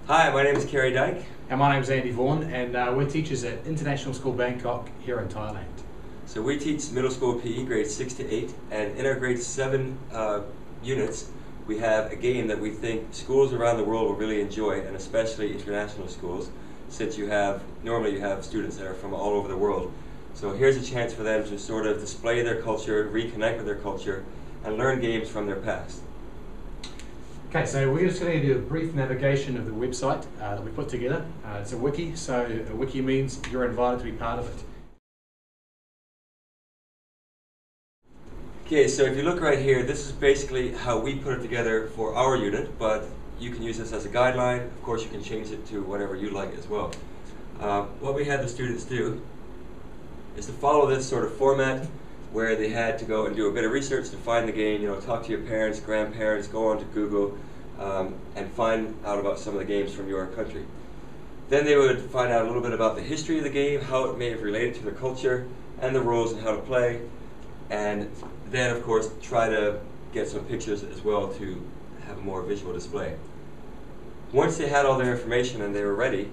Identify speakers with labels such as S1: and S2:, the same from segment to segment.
S1: Hi, my name is Kerry.
S2: And my name is Andy Vaughan, and we're teachers at International School Bangkok here in Thailand.
S1: So we teach middle school PE grades 6 to 8, and in our grade 7 units we have a game that we think schools around the world will really enjoy, and especially international schools, since normally you have students that are from all over the world. So here's a chance for them to sort of display their culture, reconnect with their culture, and learn games from their past.
S2: Okay, so we're just going to do a brief navigation of the website that we put together. It's a wiki, so a wiki means you're invited to be part of it.
S1: Okay, so if you look right here, this is basically how we put it together for our unit, but you can use this as a guideline. Of course, you can change it to whatever you like as well. What we had the students do is to follow this sort of format where they had to go and do a bit of research to find the game, talk to your parents, grandparents, go on to Google, and find out about some of the games from your country. Then they would find out a little bit about the history of the game, how it may have related to their culture, and the rules and how to play. And then, of course, try to get some pictures as well to have a more visual display. Once they had all their information and they were ready,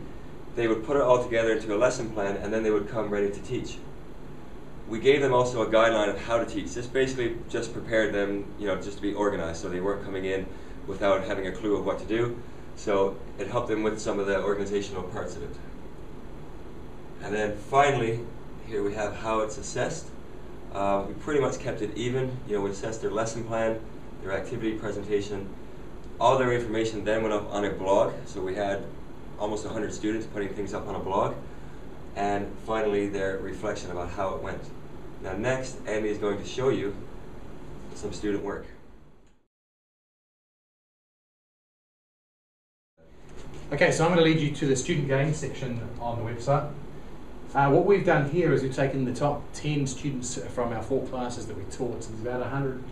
S1: they would put it all together into a lesson plan, and then they would come ready to teach. We gave them also a guideline of how to teach. This basically just prepared them, just to be organized, so they weren't coming in without having a clue of what to do. So it helped them with some of the organizational parts of it. And then finally, here we have how it's assessed. We pretty much kept it even. We assessed their lesson plan, their activity presentation. All their information then went up on a blog. So we had almost 100 students putting things up on a blog. And finally, their reflection about how it went. Now next, Andy is going to show you some student work.
S2: Okay, so I'm going to lead you to the student games section on the website. What we've done here is we've taken the top 10 students from our 4 classes that we taught. So there's about 100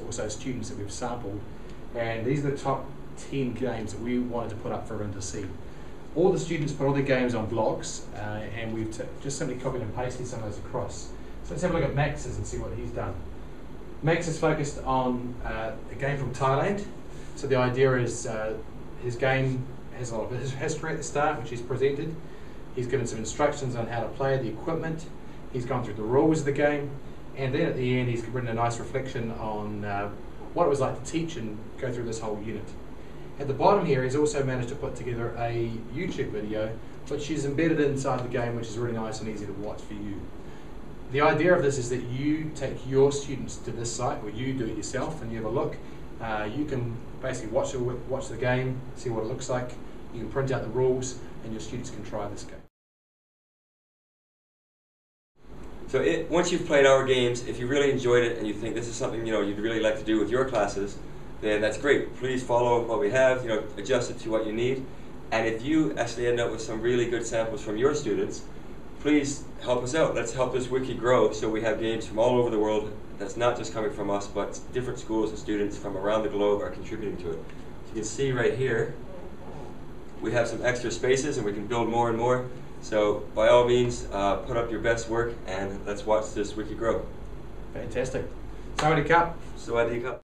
S2: or so students that we've sampled, and these are the top 10 games that we wanted to put up for everyone to see. All the students put all their games on blogs, and we've just simply copied and pasted some of those across. So let's have a look at Max's and see what he's done. Max is focused on a game from Thailand. So the idea is his game has a lot of his history at the start, which he's presented. He's given some instructions on how to play the equipment. He's gone through the rules of the game, and then at the end he's written a nice reflection on what it was like to teach and go through this whole unit. At the bottom here, he's also managed to put together a YouTube video, which is embedded inside the game, which is really nice and easy to watch for you. The idea of this is that you take your students to this site, or you do it yourself, and you have a look. You can basically watch the game, see what it looks like. You can print out the rules, and your students can try this game.
S1: So once you've played our games, if you really enjoyed it and you think this is something you'd really like to do with your classes, then that's great. Please follow what we have, adjust it to what you need. And if you actually end up with some really good samples from your students, please help us out. Let's help this wiki grow so we have games from all over the world that's not just coming from us, but different schools and students from around the globe are contributing to it. So you can see right here, we have some extra spaces and we can build more and more. So by all means, put up your best work and let's watch this wiki grow.
S2: Fantastic. Sawadee Cup.
S1: Sawadee Cup.